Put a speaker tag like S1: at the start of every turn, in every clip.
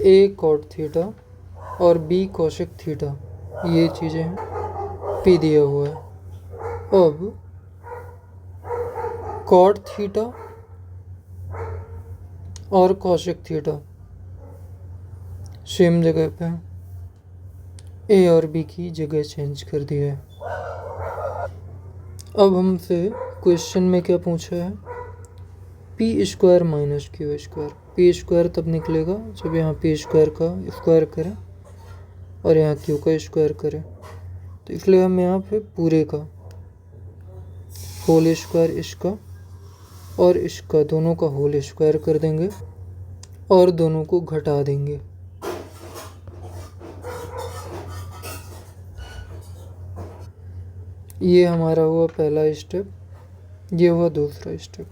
S1: ए cot theta और B cosec theta, ये चीज़ें हैं, पी दिया हुआ है। अब कॉट थीटा और कोसेक थीटा सेम जगह पे हैं, ए और बी की जगह चेंज कर दिया है। अब हमसे क्वेश्चन में क्या पूछा है, P square minus Q square. P square तब निकलेगा जब यहाँ पी स्क्वायर का स्क्वायर करें और यहाँ क्यू का स्क्वायर करें, तो इसलिए हम यहाँ पे पूरे का होल स्क्वायर इसका और इसका दोनों का होल स्क्वायर कर देंगे और दोनों को घटा देंगे। ये हमारा हुआ पहला स्टेप, ये हुआ दूसरा स्टेप।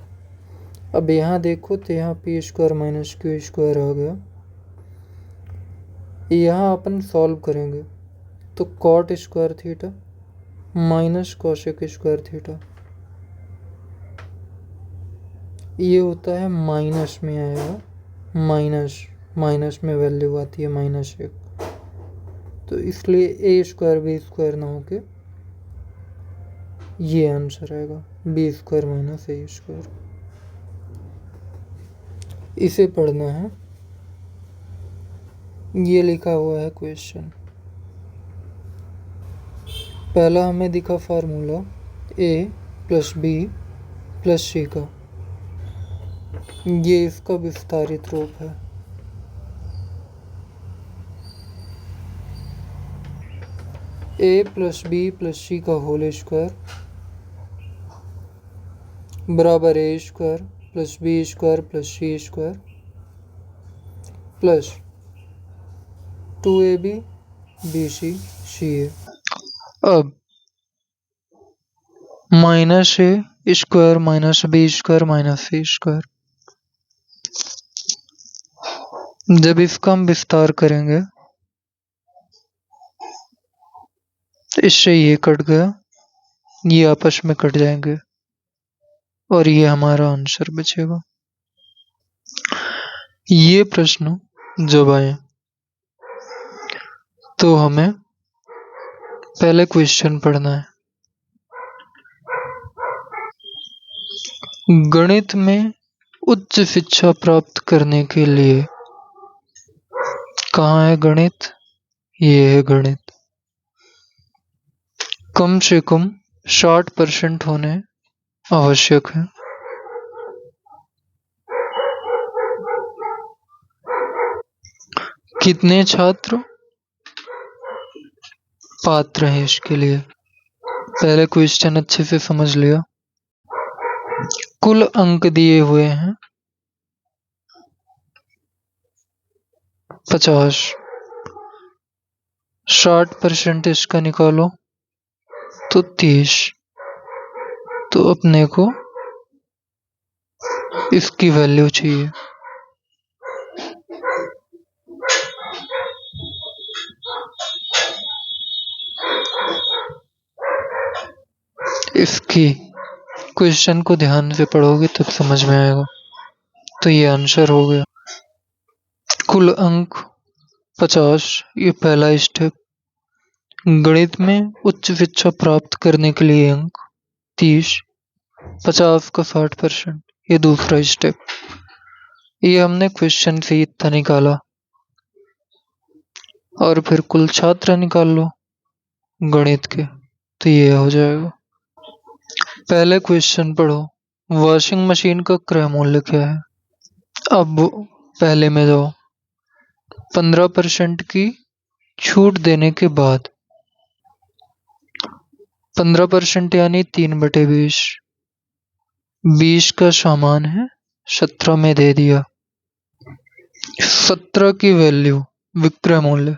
S1: अब यहाँ देखो तो यहाँ P square minus Q square आ गया। यहाँ अपन सॉल्व करेंगे तो cot square theta minus cosec square theta, ये होता है माइनस में आएगा, माइनस में वैल्यू आती है -1, तो इसलिए ए स्क्वायर बी स्क्वायर ना होके ये आंसर आएगा B square minus A square. इसे पढ़ना है, ये लिखा हुआ है क्वेश्चन। पहला हमें दिखा formula A plus B plus C का, ये इसका विस्तारित रूप है। A plus B plus C का होल स्क्वायर बराबर A square plus B square plus C square plus 2ab bc ca। अब minus A square minus B square minus C square, जब इसका हम विस्तार करेंगे तो इससे ये कट गया, ये आपस में कट जाएंगे और ये हमारा आंसर बचेगा। ये प्रश्न जब आए तो हमें पहले क्वेश्चन पढ़ना है। गणित में उच्च शिक्षा प्राप्त करने के लिए, कहाँ है गणित, ये है गणित, कम से कम 60% होने आवश्यक है। कितने छात्र पात्र हैं इसके लिए, पहले क्वेश्चन अच्छे से समझ लिया। कुल अंक दिए हुए हैं 50, 60% इसका निकालो तो 30, तो अपने को इसकी वैल्यू चाहिए। इसकी क्वेश्चन को ध्यान से पढ़ोगे तब समझ में आएगा। तो ये आंसर हो गया, कुल अंक 50, ये पहला स्टेप। गणित में उच्च शिक्षा प्राप्त करने के लिए अंक 30, 50 का 60%, ये दूसरा स्टेप। ये हमने क्वेश्चन से इतना निकाला और फिर कुल छात्र निकाल लो गणित के, तो ये हो जाएगा। पहले क्वेश्चन पढ़ो, वॉशिंग मशीन का क्रय मूल्य क्या है। अब पहले में जाओ, 15% की छूट देने के बाद 15% यानी 3/20, 20 का सामान है 17 में दे दिया, 17 की वैल्यू विक्रय मूल्य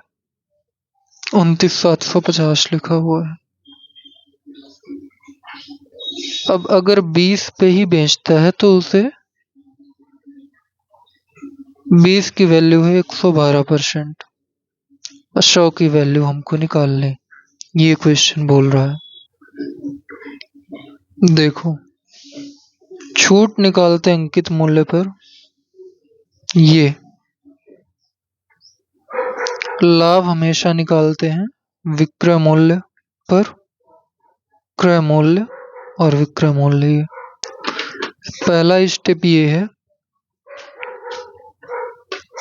S1: 29,750 लिखा हुआ है। अब अगर 20 पे ही बेचता है तो उसे 20 की वैल्यू है 112% और 100 की वैल्यू हमको निकालनी, ये क्वेश्चन बोल रहा है। देखो, छूट निकालते अंकित मूल्य पर, ये लाभ हमेशा निकालते हैं विक्रय मूल्य पर, क्रय मूल्य और विक्रय मूल्य। ये पहला स्टेप ये है,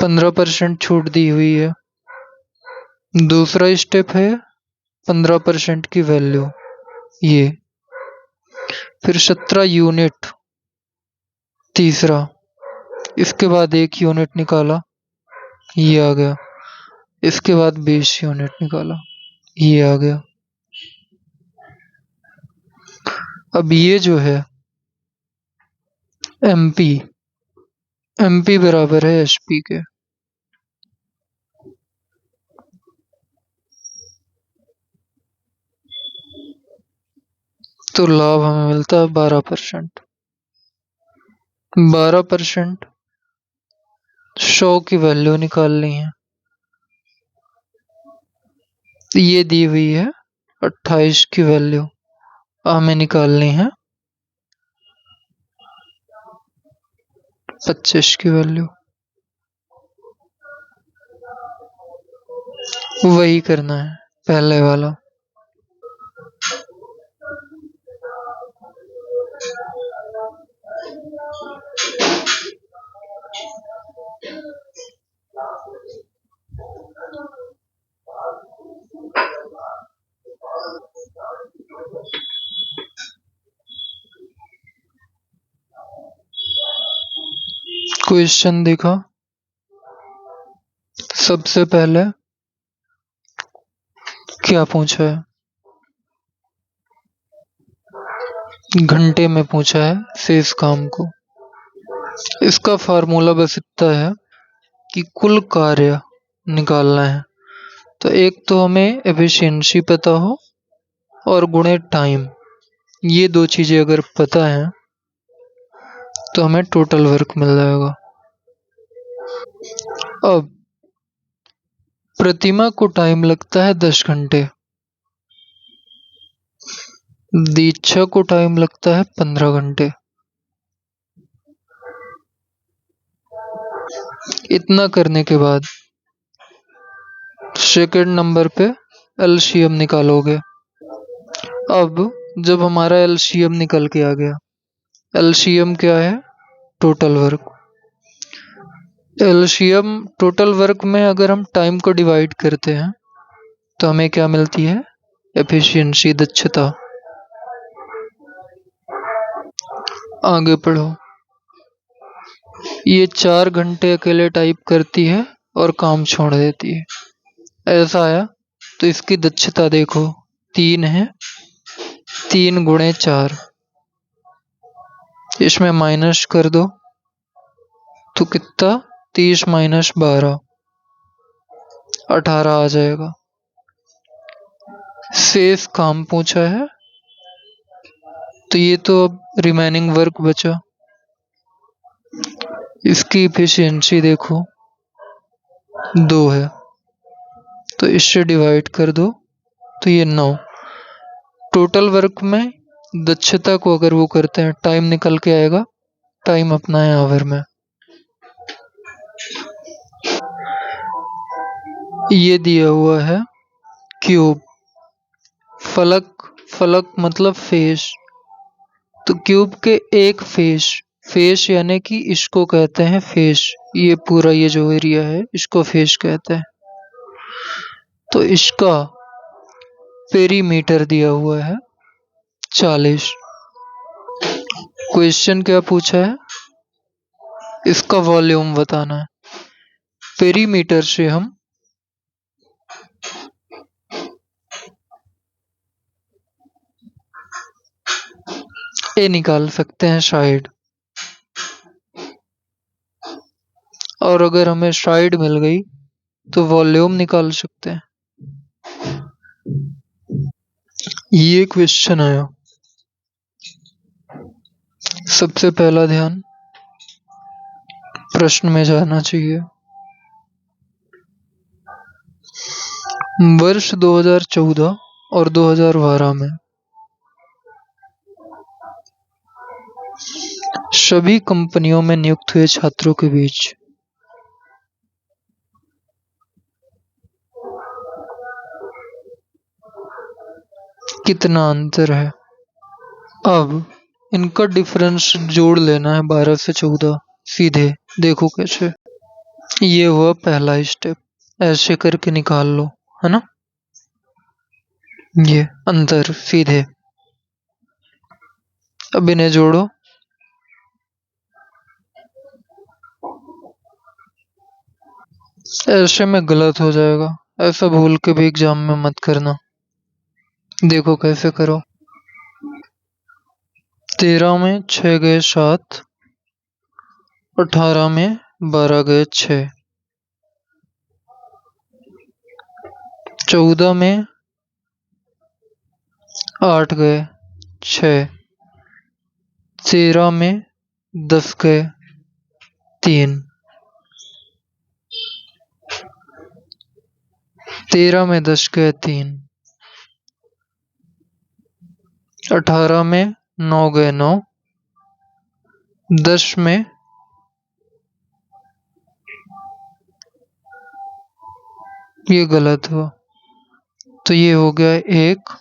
S1: 15% छूट दी हुई है। दूसरा स्टेप है 15% की वैल्यू, ये फिर 17 यूनिट तीसरा, इसके बाद 1 यूनिट निकाला, ये आ गया। इसके बाद 20 यूनिट निकाला, ये आ गया। अब ये जो है एमपी, एमपी बराबर है एचपी के। तो लाभ हमें मिलता है 12%। 12% 100 की वैल्यू निकालनी है। ये दी हुई है 28 की वैल्यू, हमें निकालनी है 25 की वैल्यू। वही करना है पहले वाला। क्वेश्चन देखा, सबसे पहले क्या पूछा है, घंटे में पूछा है शेष काम को। इसका फार्मूला बस इतना है कि कुल कार्य निकालना है। तो एक तो हमें एफिशिएंसी पता हो और गुणे टाइम, ये दो चीजें अगर पता है तो हमें टोटल वर्क मिल जाएगा। अब प्रतिमा को टाइम लगता है 10 घंटे, दीक्षा को टाइम लगता है 15 घंटे। इतना करने के बाद सेकंड नंबर पे एलसीएम निकालोगे। अब जब हमारा एलसीएम निकल के आ गया, एलसीएम क्या है, total work. LCM total work में अगर हम टाइम को डिवाइड करते हैं तो हमें क्या मिलती है, एफिशिएंसी, दक्षता। आगे पढ़ो। ये 4 घंटे अकेले टाइप करती है और काम छोड़ देती है, ऐसा आया। तो इसकी दक्षता देखो 3 है, 3 × 4, इसमें माइनस कर दो तो कितना, 30 - 12, 18 आ जाएगा। शेष काम पूछा है तो ये तो अब रिमेनिंग वर्क बचा। इसकी इफिशियंसी देखो 2 है, तो इससे डिवाइड कर दो तो ये 9। टोटल वर्क में दक्षता को अगर वो करते हैं, टाइम निकल के आएगा, टाइम अपना है आवर में। ये दिया हुआ है क्यूब, फलक, फलक मतलब फेस। तो क्यूब के एक फेस, फेस यानी कि इसको कहते हैं फेस, ये पूरा ये जो एरिया है इसको फेस कहते हैं। तो इसका पेरीमीटर दिया हुआ है 40। क्वेश्चन क्या पूछा है, इसका वॉल्यूम बताना है। पेरीमीटर से हम ए निकाल सकते हैं साइड, और अगर हमें साइड मिल गई तो वॉल्यूम निकाल सकते हैं। ये क्वेश्चन आया। सबसे पहला ध्यान प्रश्न में जाना चाहिए। वर्ष 2014 और 2012 में सभी कंपनियों में नियुक्त हुए छात्रों के बीच कितना अंतर है। अब इनका डिफरेंस जोड़ लेना है 12 से 14 सीधे। देखो कैसे। ये हुआ पहला स्टेप, ऐसे करके निकाल लो, है ना। ये अंतर सीधे। अब इन्हें जोड़ो। ऐसे में गलत हो जाएगा, ऐसा भूल के भी एग्जाम में मत करना। देखो कैसे करो। 13 में 6 गए 7, 18 में 12 गए 6, 14 में 8 गए 6, 13 में 10 गए 3, 13 में 10 गए 3, 18 में 9 गए 9, 10 में ये गलत हुआ, तो ये हो गया 1,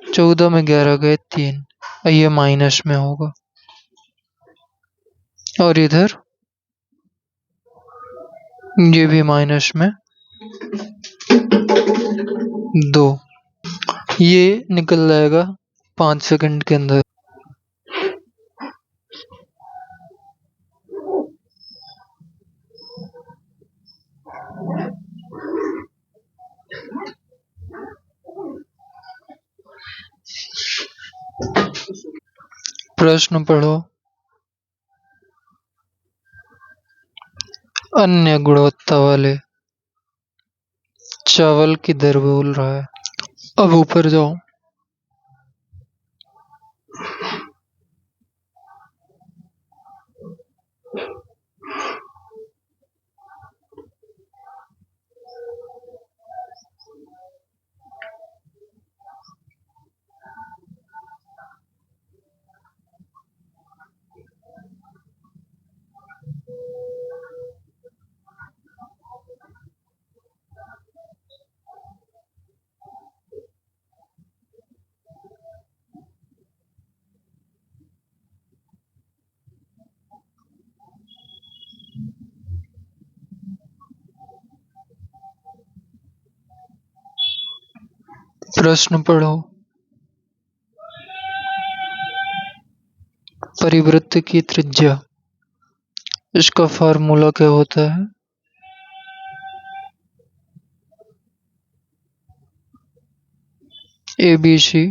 S1: 14 में 11 गए 3, ये माइनस में होगा। और इधर ये भी माइनस में 2। ये निकल जाएगा 5 सेकंड के अंदर। प्रश्न पढ़ो। अन्य गुणवत्ता वाले चावल की दर बोल रहा है। अब ऊपर जाओ। प्रश्न पढ़ो। परिवृत्त की त्रिज्या, इसका फार्मूला क्या होता है। ABC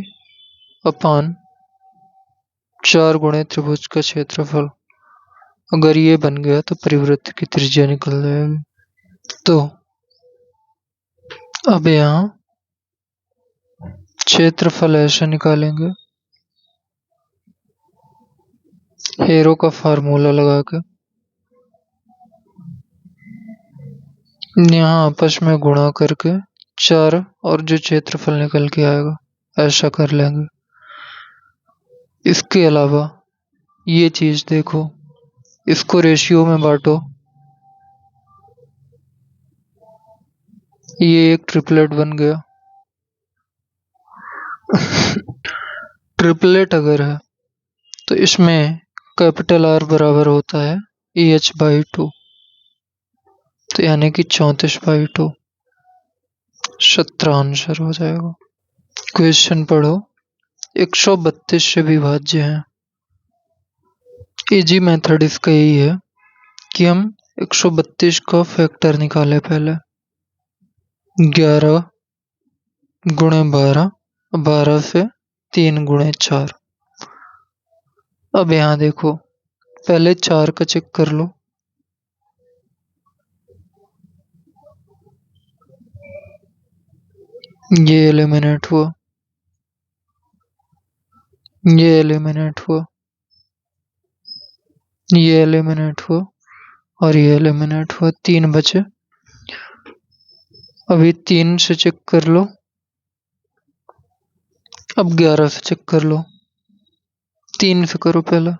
S1: अपान 4 गुणे त्रिभुज का क्षेत्रफल। अगर ये बन गया तो परिवृत्त की त्रिज्या निकल जाएगी। तो अब यहाँ क्षेत्रफल ऐसे निकालेंगे, हेरो का फार्मूला लगा के यहाँ आपस में गुणा करके 4 और जो क्षेत्रफल निकल के आएगा ऐसा कर लेंगे। इसके अलावा ये चीज देखो, इसको रेशियो में बांटो। ये एक ट्रिपलेट बन गया। ट्रिपलेट अगर है तो इसमें कैपिटल आर बराबर होता है EH/2, तो यानी कि 34/2। 17 आंसर हो जाएगा। क्वेश्चन पढ़ो। 132 से विभाज्य है। इजी मेथड इसका यही है कि हम 132 का फैक्टर निकाले पहले। 11 गुणे 12, 12 से 3 गुणे 4। अब यहाँ देखो, पहले 4 का चेक कर लो। ये एलिमिनेट हुआ, ये एलिमिनेट हुआ, ये एलिमिनेट हुआ और ये एलिमिनेट हुआ। 3 बचे। अभी 3 से चेक कर लो। अब 11 से चेक कर लो। 3 से करो पहले।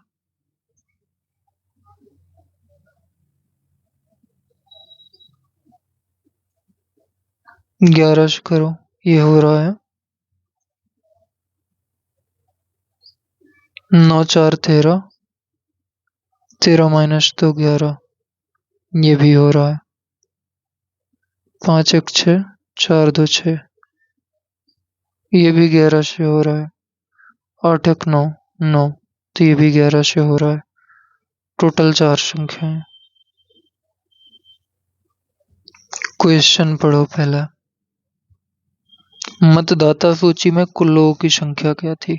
S1: ग्यारह से करो, ये हो रहा है 9 4 13, 13 माइनस 2 11, ये भी हो रहा है। 5 1 6, 4 2 6, ये भी 11 से हो रहा है। 8 1 9 9, तो ये भी 11 से हो रहा है। टोटल 4 संख्याएं। क्वेश्चन पढ़ो पहला। मतदाता सूची में कुल लोगों की संख्या क्या थी?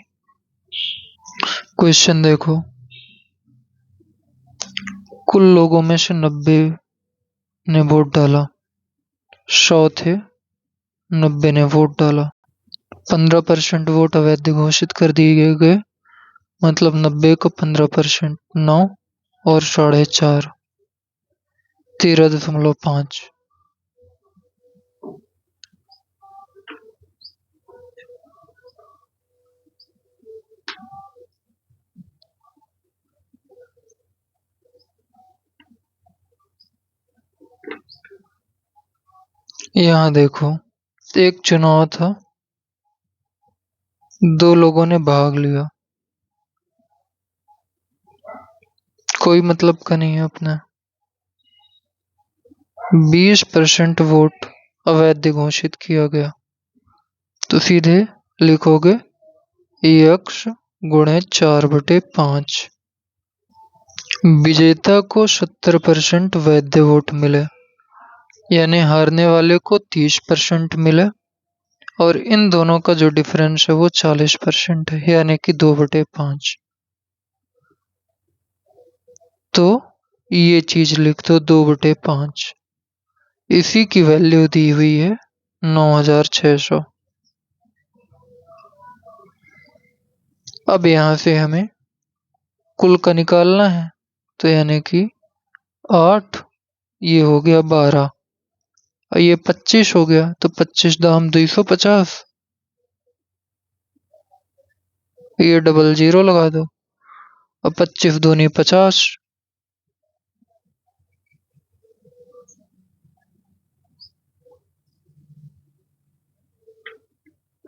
S1: क्वेश्चन देखो। कुल लोगों में से 90 ने वोट डाला, 100 थे, 90 ने वोट डाला। 15% वोट अवैध घोषित कर दिए गए, मतलब 90 को 15%, 9 और 4.5, 13.5। यहाँ देखो, एक चुनाव था, 2 लोगों ने भाग लिया, कोई मतलब का नहीं है अपना। 20% वोट अवैध घोषित किया गया, तो सीधे लिखोगे x गुणे 4/5। विजेता को 70% वैध वोट मिले, यानी हारने वाले को 30% मिले, और इन दोनों का जो डिफरेंस है वो 40% है, यानी कि 2/5। तो ये चीज लिख दो 2/5। इसी की वैल्यू दी हुई है 9600। अब यहां से हमें कुल का निकालना है, तो यानी कि 8, ये हो गया 12, और ये 25 हो गया, तो 25 दाम 250, ये डबल जीरो लगा दो। अब 25 दूनी 50,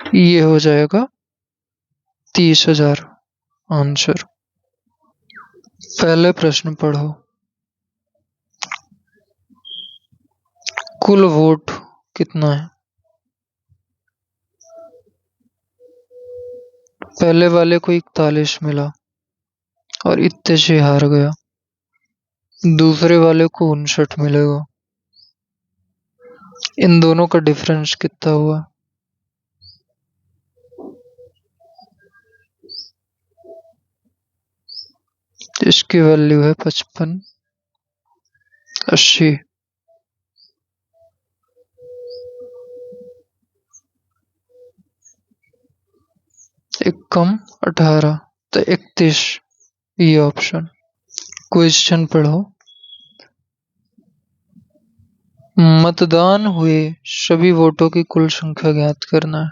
S1: ये हो जाएगा 30,000 आंसर। पहले प्रश्न पढ़ो। कुल वोट कितना है? पहले वाले को 41 मिला और इतने से हार गया। दूसरे वाले को 59 मिलेगा। इन दोनों का डिफरेंस कितना हुआ? इसकी वैल्यू है 55 80। एक कम 18, तो 31, ये ऑप्शन। क्वेश्चन पढ़ो। मतदान हुए सभी वोटों की कुल संख्या ज्ञात करना है,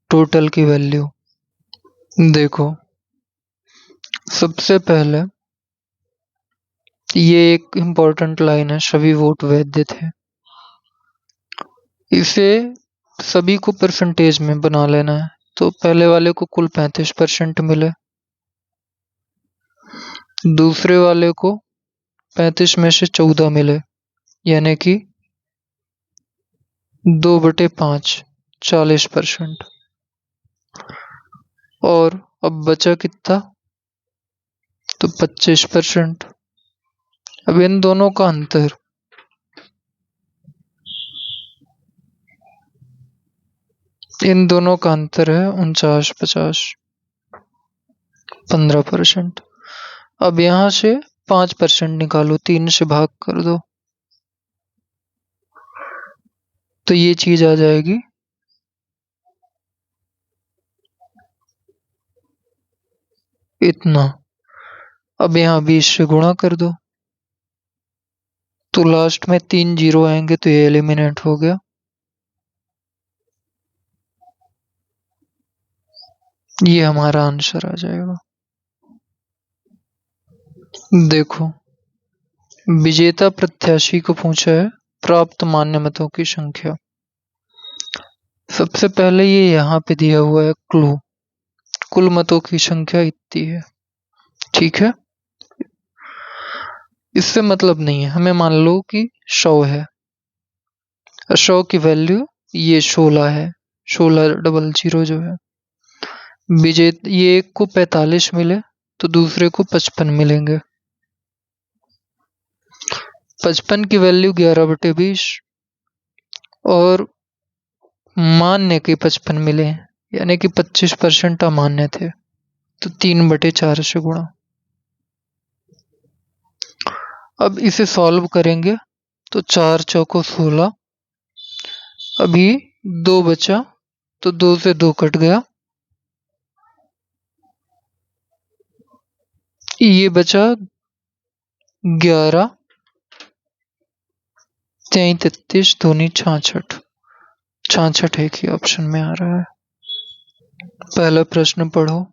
S1: टोटल की वैल्यू। देखो, सबसे पहले ये एक इम्पोर्टेंट लाइन है, सभी वोट वैध थे। इसे सभी को परसेंटेज में बना लेना है, तो पहले वाले को कुल 35% मिले, दूसरे वाले को 35 में से 14 मिले, यानी कि 2/5, 40%। और अब बचा कितना? तो 25%। अब इन दोनों का अंतर, इन दोनों का अंतर है 49 50, 15%। अब यहां से 5% निकालो, 3 से भाग कर दो, तो ये चीज आ जाएगी इतना। अब यहाँ 20 से गुणा कर दो, तो लास्ट में 3 जीरो आएंगे, तो ये एलिमिनेट हो गया। ये हमारा आंसर आ जाएगा। देखो, विजेता प्रत्याशी को पूछा है प्राप्त मान्य मतों की संख्या। सबसे पहले ये यहाँ पे दिया हुआ है क्लू, कुल मतों की संख्या इतनी है। ठीक है, इससे मतलब नहीं है। हमें मान लो कि 100 है, 100 की वैल्यू ये 16 है, 1600 जो है। विजेता ये एक को 45 मिले तो दूसरे को 55 मिलेंगे। 55 की वैल्यू 11/20 और मान्य के 55 मिले, यानी कि 25% अमान्य थे, तो 3/4 से गुणा। अब इसे सॉल्व करेंगे तो 4 चौको 16, अभी 2 बचा तो 2 से 2 कट गया, ये बचा 11, 3 33 दूनी 66, 66 एक ही ऑप्शन में आ रहा है। पहला प्रश्न पढ़ो,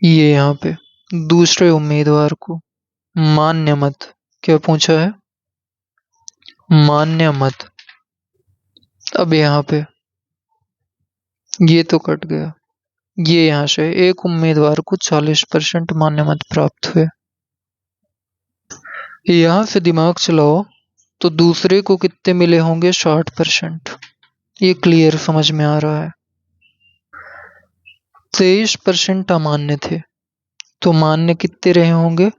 S1: ये यहाँ पे दूसरे उम्मीदवार को मान्य मत, क्या पूछा है, मान्य मत। अब यहाँ पे ये तो कट गया, ये यहाँ से एक उम्मीदवार को 40% मान्य मत प्राप्त हुए। यहाँ से दिमाग चलाओ तो दूसरे को कितने मिले होंगे, 60%। ये क्लियर समझ में आ रहा है। 23% अमान्य थे, तो मान्य कितने रहे होंगे,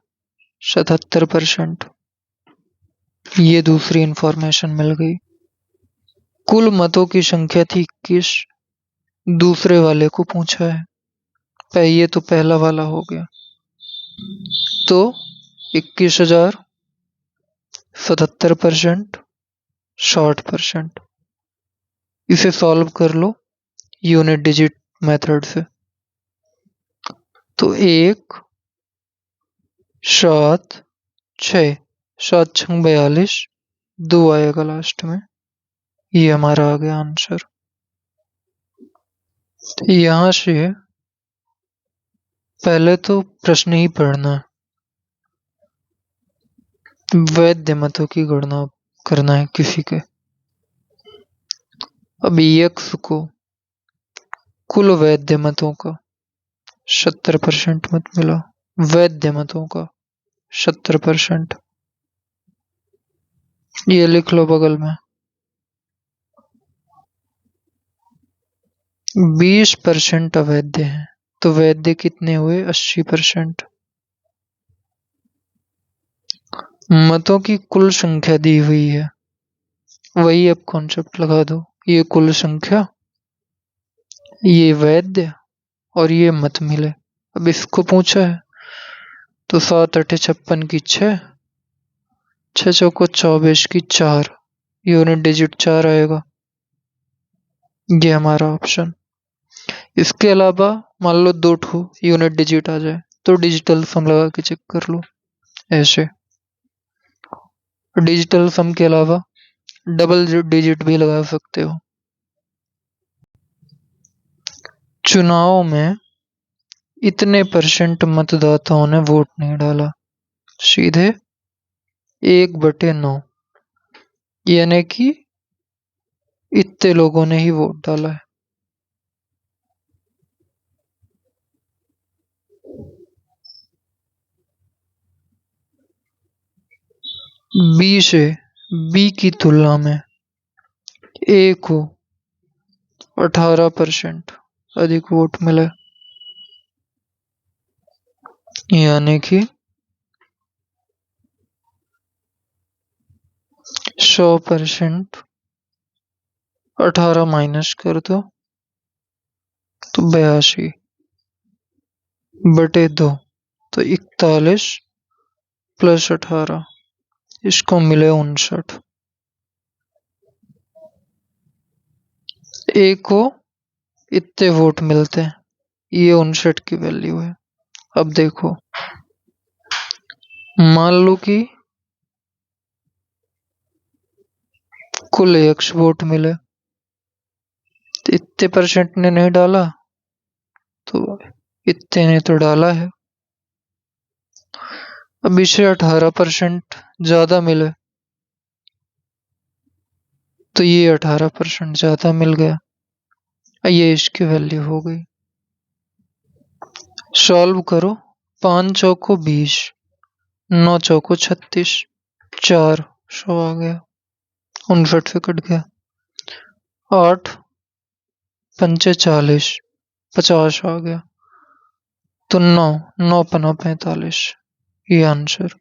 S1: 77%। ये दूसरी इंफॉर्मेशन मिल गई। कुल मतों की संख्या थी 21, दूसरे वाले को पूछा है, ये तो पहला वाला हो गया, तो 21,000, 77%, 60%। इसे सॉल्व कर लो यूनिट डिजिट मेथड से, तो 1 7 6, 7 6 42, 2 आएगा लास्ट में, ये हमारा आ गया आंसर। यहां से पहले तो प्रश्न ही पढ़ना है, वैध मतों की गणना करना है किसी के। अब यक्स को कुल वैध मतों का 70% मत मिला, वैध मतों का 70%, ये लिख लो बगल में। 20% अवैध हैं, तो वैध कितने हुए, 80%। मतों की कुल संख्या दी हुई है, वही अब कॉन्सेप्ट लगा दो, ये कुल संख्या, ये वैध और ये मत मिले। अब इसको पूछा है तो 7 8 56 की 6, 6 चौको 24 की 4, यूनिट डिजिट 4 आएगा, ये हमारा ऑप्शन। इसके अलावा मान लो 2 ठो यूनिट डिजिट आ जाए तो डिजिटल सम लगा के चेक कर लो ऐसे। डिजिटल सम के अलावा डबल डिजिट भी लगा सकते हो। चुनाव में इतने % मतदाताओं ने वोट नहीं डाला, सीधे 1/9, यानी कि इतने लोगों ने ही वोट डाला है। बी से, बी की तुलना में ए को 18% अधिक वोट मिले, यानी कि 100%, 18 माइनस कर दो तो 82/2, तो 41 प्लस 18, इसको मिले 59। ए को इतने वोट मिलते हैं, ये 59 की वैल्यू है। अब देखो, मान लो कि कुल 1 वोट मिले, तो इतने % ने नहीं डाला तो इतने ने तो डाला है। अब इसे 18% ज्यादा मिले, तो ये 18% ज्यादा मिल गया, ये इसकी वैल्यू हो गई। सॉल्व करो। 5 चौको 20, 9 चौको 36, 400 आ गया। 59 से कट गया। 8 पंचे 40, 50 आ गया। तो 9, 9 पना 45, ये आंसर।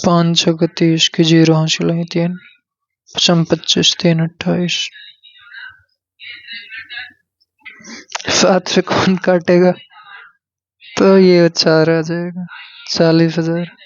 S1: पाँच छः 30 की 0 हासिल हुई 3, 25 3 28। 7 से कौन काटेगा? तो ये 4 आ जाएगा। 40,000।